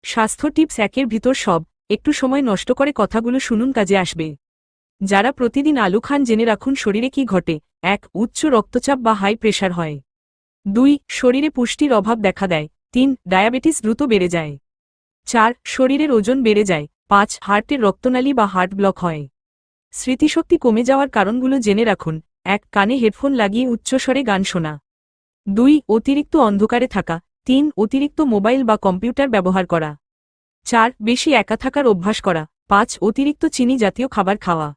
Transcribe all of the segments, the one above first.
স্বাস্থ্য টিপস একের ভিতর সব, একটু সময় নষ্ট করে কথাগুলো শুনুন, কাজে আসবে। যারা প্রতিদিন আলু খান জেনে রাখুন শরীরে কি ঘটে। 1. উচ্চ রক্তচাপ বা হাই প্রেশার হয়। 2. শরীরে পুষ্টির অভাব দেখা দেয়। 3. ডায়াবেটিস দ্রুত বেড়ে যায়। 4. শরীরের ওজন বেড়ে যায়। 5. হার্টের রক্তনালী বা হার্ট ব্লক হয়। স্মৃতিশক্তি কমে যাওয়ার কারণগুলো জেনে রাখুন। 1. কানে হেডফোন লাগিয়ে উচ্চস্বরে গান শোনা। 2. অতিরিক্ত অন্ধকারে থাকা। 3. অতিরিক্ত মোবাইল বা কম্পিউটার ব্যবহার করা। 4. বেশি একা থাকার অভ্যাস করা। 5. অতিরিক্ত চিনি জাতীয় খাবার খাওয়া।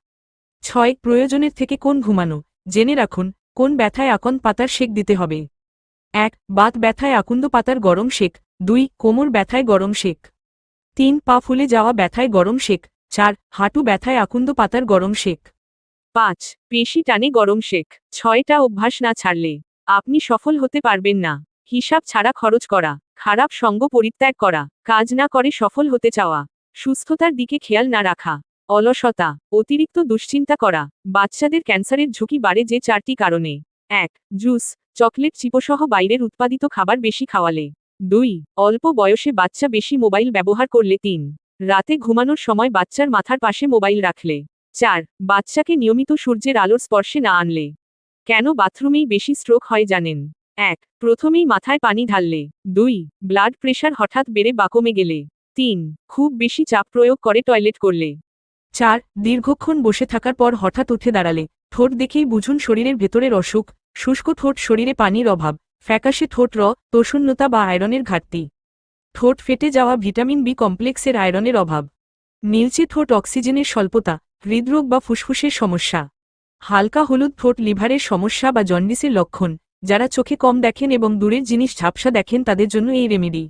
6. প্রয়োজনের থেকে কোন ঘুমানো। জেনে রাখুন কোন ব্যথায় আকন্দ পাতার সেক দিতে হবে। 1. বাত ব্যথায় আকুন্দ পাতার গরম সেক। 2. কোমর ব্যথায় গরম সেক। 3. পা ফুলে যাওয়া ব্যথায় গরম সেক। 4. হাঁটু ব্যথায় আকুন্দ পাতার গরম সেক। 5. পেশি টানে গরম শেক। 6টা অভ্যাস না ছাড়লে আপনি সফল হতে পারবেন না। হিসাব ছাড়া খরচ করা, খারাপ সঙ্গ পরিত্যাগ করা, কাজ না করে সফল হতে চাওয়া, সুস্থতার দিকে খেয়াল না রাখা, অলসতা, অতিরিক্ত দুশ্চিন্তা করা। বাচ্চাদের ক্যান্সারের ঝুঁকি বাড়ে যে 4টি কারণে। 1. জুস, চকলেট চিপসহ বাইরের উৎপাদিত খাবার বেশি খাওয়ালে। 2. অল্প বয়সে বাচ্চা বেশি মোবাইল ব্যবহার করলে। 3. রাতে ঘুমানোর সময় বাচ্চার মাথার পাশে মোবাইল রাখলে। 4. বাচ্চাকে নিয়মিত সূর্যের আলোর স্পর্শে না আনলে। কেন বাথরুমেই বেশি স্ট্রোক হয় জানেন? 1. প্রথমেই মাথায় পানি ঢাললে। 2. ব্লাড প্রেশার হঠাৎ বেড়ে বা কমে গেলে। 3. খুব বেশি চাপ প্রয়োগ করে টয়লেট করলে। 4. দীর্ঘক্ষণ বসে থাকার পর হঠাৎ উঠে দাঁড়ালে। ঠোঁট দেখেই বুঝুন শরীরের ভেতরের অসুখ। শুষ্ক ঠোঁট, শরীরে পানির অভাব, ফ্যাকাশে ঠোঁট, তোষণ্যতা বা আয়রনের ঘাটতি। ঠোঁট ফেটে যাওয়া, ভিটামিন বি কমপ্লেক্সের আয়রনের অভাব। নীলচে ঠোঁট, অক্সিজেনের স্বল্পতা, হৃদরোগ বা ফুসফুসের সমস্যা। হালকা হলুদ ঠোঁট, লিভারের সমস্যা বা জন্ডিসের লক্ষণ। যারা চোখে কম দেখেন এবং দূরের জিনিস ঝাপসা দেখেন তাদের জন্য এই রেমেডি।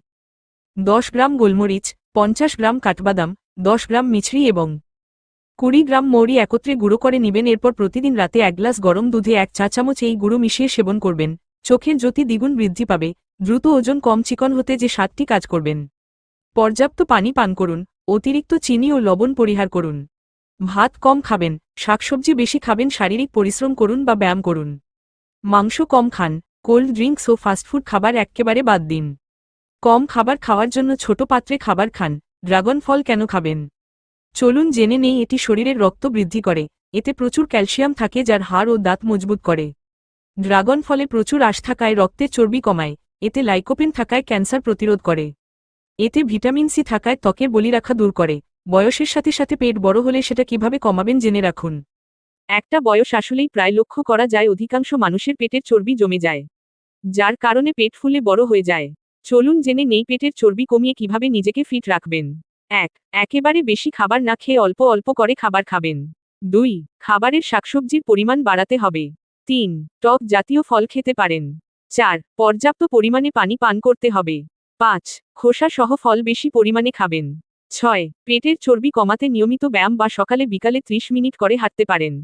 10 গ্রাম গোলমরিচ, 50 গ্রাম কাঠবাদাম, 10 গ্রাম মিছরি এবং 20 গ্রাম মৌরি একত্রে গুঁড়ো করে নিবেন। এরপর প্রতিদিন রাতে 1 গ্লাস গরম দুধে 1 চা চামচ এই গুঁড়ো মিশিয়ে সেবন করবেন। চোখের জ্যোতি দ্বিগুণ বৃদ্ধি পাবে। দ্রুত ওজন কম, চিকন হতে যে 7টি কাজ করবেন। পর্যাপ্ত পানি পান করুন। অতিরিক্ত চিনি ও লবণ পরিহার করুন। ভাত কম খাবেন, শাকসবজি বেশি খাবেন। শারীরিক পরিশ্রম করুন বা ব্যায়াম করুন। মাংস কম খান। কোল্ড ড্রিঙ্কস ও ফাস্টফুড খাবার এক্কেবারে বাদ দিন। কম খাবার খাওয়ার জন্য ছোট পাত্রে খাবার খান। ড্রাগন ফল কেন খাবেন? চলুন জেনে নেই। এটি শরীরের রক্ত বৃদ্ধি করে। এতে প্রচুর ক্যালসিয়াম থাকে যার হাড় ও দাঁত মজবুত করে। ড্রাগন ফলে প্রচুর আঁশ থাকায় রক্তের চর্বি কমায়। এতে লাইকোপেন থাকায় ক্যান্সার প্রতিরোধ করে। এতে ভিটামিন সি থাকায় ত্বকের বলিরেখা দূর করে। বয়সের সাথে সাথে পেট বড় হলে সেটা কিভাবে কমাবেন জেনে রাখুন। একটা বয়স আসলেই প্রায় লক্ষ্য করা যায় অধিকাংশ মানুষের পেটের চর্বি জমে যায়, যার কারণে পেট ফুলে বড় হয়ে যায়। চলুন জেনে নেই পেটের চর্বি কমিয়ে কিভাবে নিজেকে ফিট রাখবেন। 1. একেবারে বেশি খাবার না খেয়ে অল্প অল্প করে খাবার খাবেন। 2. খাবারের শাকসবজির পরিমাণ বাড়াতে হবে। 3. টক জাতীয় ফল খেতে পারেন। 4. পর্যাপ্ত পরিমাণে পানি পান করতে হবে। 5. খোসা সহ ফল বেশি পরিমাণে খাবেন। 6. পেটের চর্বি কমাতে নিয়মিত ব্যায়াম বা সকালে বিকালে 30 মিনিট করে হাঁটতে পারেন।